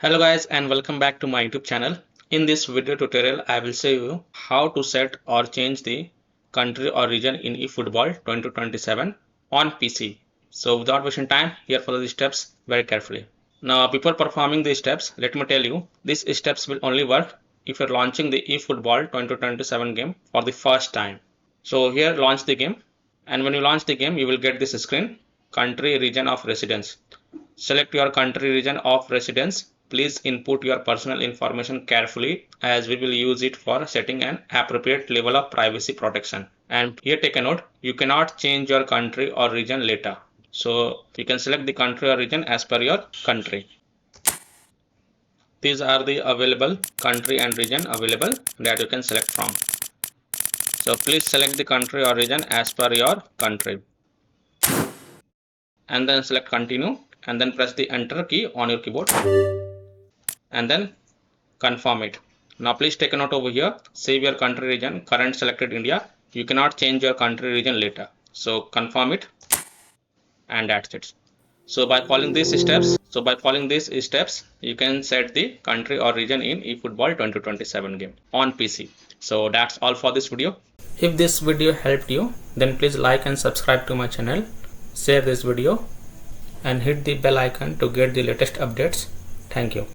Hello guys and welcome back to my YouTube channel. In this video tutorial I will show you how to set or change the country or region in eFootball 2027 on PC. So without wasting time, here follow the steps very carefully. Now before performing these steps, let me tell you these steps will only work if you're launching the eFootball 2027 game for the first time. So here launch the game, and when you launch the game you will get this screen, country region of residence. Select your country region of residence. Please input your personal information carefully as we will use it for setting an appropriate level of privacy protection. And here take a note, you cannot change your country or region later. So you can select the country or region as per your country. These are the available country and region available that you can select from. So please select the country or region as per your country. And then select continue and then press the enter key on your keyboard and then confirm it. Now please take a note over here, save your country region, current selected India. You cannot change your country region later. So confirm it and that's it. So by following these steps, you can set the country or region in eFootball 2027 game on PC. So that's all for this video. If this video helped you, then please like and subscribe to my channel, share this video and hit the bell icon to get the latest updates. Thank you.